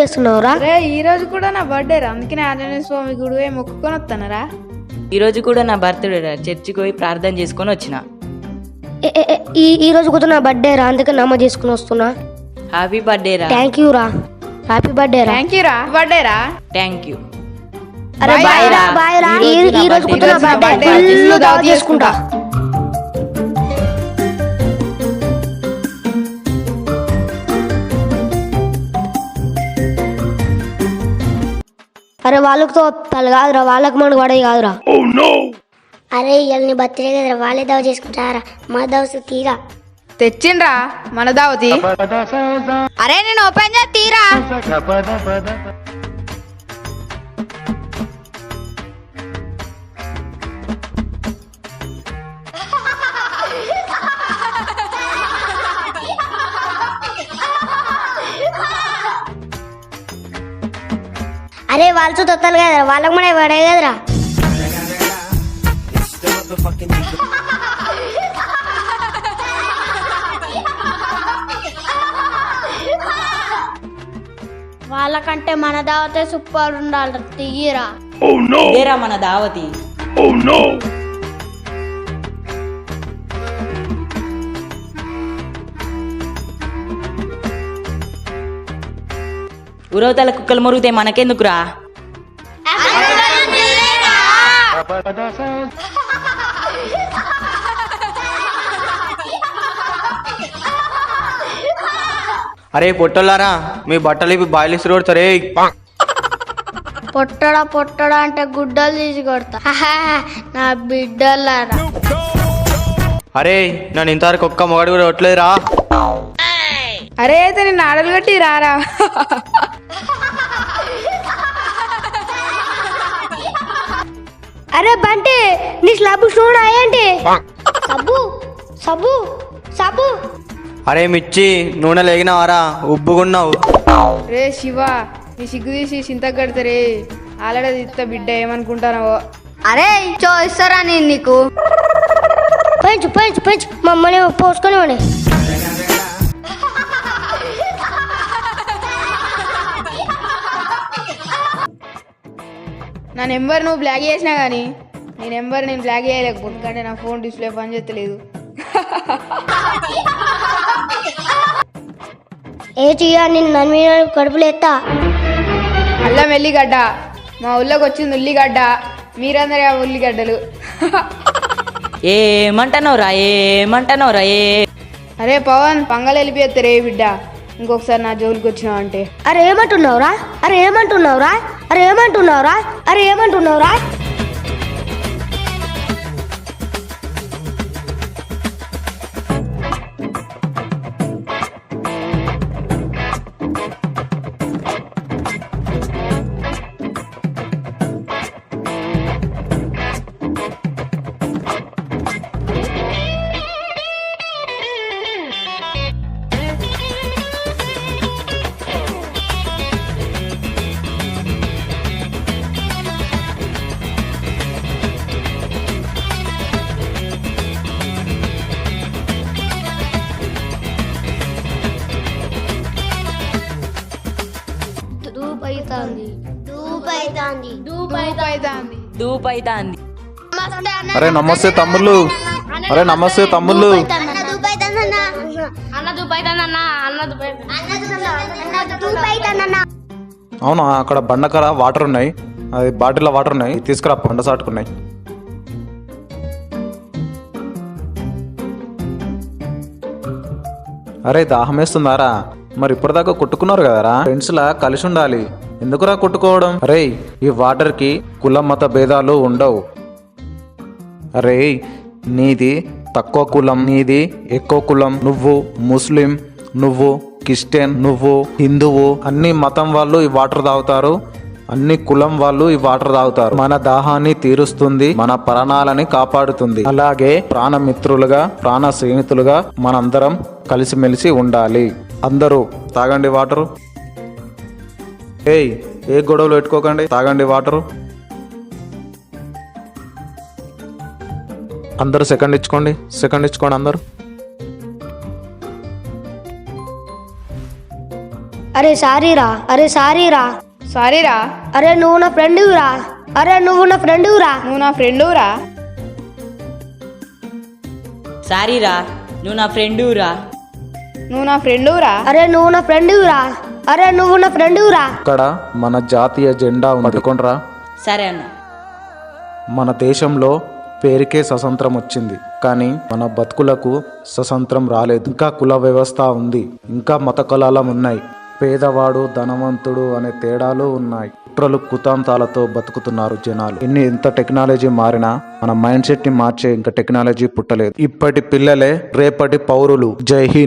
వేస్తున్నావురా? అరే ఈ రోజు కూడా నా బర్త్డే రా, అందుకనే ఆంజనేయ స్వామి గుడి పోయి మొక్కుకొని వస్తానరా. ఈ రోజు కూడా నా బర్త్డే రా, చర్చికి పోయి ప్రార్థన చేసుకొని వచ్చిన. ఈ రోజు కూడా నా బర్త్డే రా, అందుకే నమ్మ చేసుకుని వస్తున్నా. హ్యాపీ బర్త్డే రా. థ్యాంక్ యూ రా. హ్యాపీ బర్త్డే రా. థ్యాంక్ యూ రా, బర్త్డే రా. Thank you. అరే బాయ్ రా, బాయ్ రా. ఈ రోజు కూడా నా బర్త్డే, ఫుల్ దావత్ చేసుకుంటా. అరే వాళ్ళతో తల కాదురా, వాళ్ళకి మనకు పడేది కాదురా. అరే ఇవాళ నీ బర్త్డే కదరా, వాళ్ళే దావ చేసుకుంటారా, మా దవసు తీరా. తెచ్చిండ్రా మన దావతి. అరే నేను ఓపెన్ చేసి తీరా. అరే వాళ్ళతో తొత్తాలి కదరా, వాళ్ళకి మన పడే కదరా. వాళ్ళకంటే మన దావతే సూపర్ ఉండాలి, తీయరా. ఇదేరా మన దావతి. ఉరవతల కుక్కలు మురుగుతాయి, మనకెందుకురా. అరే పొట్టలారా, మీ బట్టలు ఇవి బాయిలిసి కొడతారే. పొట్టడా పొట్టడా అంటే గుడ్డలు తీసి కొడతా. నా బిడ్డలారా. అరే నన్ను ఇంతవరకు ఒక్క మొగడు కూడా కొట్టలేదురా. అరే అయితే నేను ఆడలు కట్టి రారా. అరే బంటి, నీ స్లాబ్ చూడ ఏంటి? సబ్బు సబ్బు సబ్బు. అరే మిర్చి, నూనె లేగినవారా, ఉబ్బుగున్నావు. రే శివ, నీ సిగ్గు తీసి చింత కడతారే. ఆల్రెడీ ఇస్తా బిడ్డ, ఏమనుకుంటానో. అరే చో ఇస్తారా నేను నీకు. పెంచు పెంచు పెంచు, మమ్మల్ని పోసుకొని వాడి. నా నెంబర్ నువ్వు బ్లాక్ చేసినా కానీ నీ నెంబర్ నేను బ్లాక్ చేయలేకపోతే, ఎందుకంటే నా ఫోన్ డిస్ప్లే పని చేస్తలేదు. ఏ చెయ్యా, నేను నన్ను కడుపులో ఎత్తా. అల్లం ఎల్లిగడ్డ, మా ఊళ్ళోకి వచ్చింది ఉల్లిగడ్డ, మీరందరే ఆ ఉల్లిగడ్డలు. ఏమంటున్నావురా, ఏమంటున్నావురా. అరే పవన్, పంగలు వెళ్ళిపోతారే బిడ్డ, ఇంకొకసారి నా జోలికి వచ్చినావు అంటే. అరే ఏమంటున్నావురా? అరే ఏమంటున్నావురా? అరే ఏమంటున్నావురా? అరే ఏమంటున్నావురా? దూపైతాంది. అరే నమస్తే తమ్ముళ్ళు. అరే నమస్తే తమ్ముళ్ళు. అవునా, అక్కడ బండకర వాటర్ ఉన్నాయి, అది బాటిల్లో వాటర్ ఉన్నాయి, తీసుకురా, పండ సాటుకున్నాయి. అరే దాహం వేస్తుందారా? మరి ఇప్పటిదాకా కొట్టుకున్నారు కదరా, ఫ్రెండ్స్ లా కలిసి ఉండాలి, ఎందుకురా కొట్టుకోవడం? అరే ఈ వాటర్ కి కుల మత భేదాలు ఉండవు. అరే నీది తక్కువ కులం, నీది ఎక్కువ కులం, నువ్వు ముస్లిం, నువ్వు క్రిస్టియన్, నువ్వు హిందువు, అన్ని మతం వాళ్ళు ఈ వాటర్ తాగుతారు, అన్ని కులం వాళ్ళు ఈ వాటర్ తాగుతారు. మన దాహాన్ని తీరుస్తుంది, మన ప్రాణాలని కాపాడుతుంది. అలాగే ప్రాణమిత్రులుగా, ప్రాణ స్నేహితులుగా మనందరం కలిసిమెలిసి ఉండాలి. అందరూ తాగండి వాటరు. ఏ గొడవలు పెట్టుకోకండి, తాగండి వాటరు. అందరూ సెకండ్ ఇచ్చుకోండి అందరూ. అరే సారీరా, అరే సారీరా, సారీరా, అరే నువ్వు నా ఫ్రెండురా, అరే నువ్వు నా ఫ్రెండురా. నువ్వు నా ఫ్రెండురా, సారీరా నువ్వు నా ఫ్రెండురా. నువ్వు నా ఫ్రెండురా. అరే నువ్వు నా ఫ్రెండురా, అరే నువ్వు నా ఫ్రెండురా. ఇక్కడ మన జాతీయ జెండా పట్టుకొనరా. సరే అన్న. మన దేశంలో పేరుకే స్వతంత్రం వచ్చింది, కానీ మన బతుకులకు స్వతంత్రం రాలేదు. ఇంకా కుల వ్యవస్థ ఉంది, ఇంకా మత కులాలం ఉన్నాయి, పేదవాడు ధనవంతుడు అనే తేడాలు ఉన్నాయి. కుట్రలు కుతాంతాలతో బతుకుతున్నారు జనాలు. ఎంత టెక్నాలజీ మారినా మన మైండ్ సెట్ ని మార్చే ఇంకా టెక్నాలజీ పుట్టలేదు. ఇప్పటి పిల్లలే రేపటి పౌరులు. జై హింద్.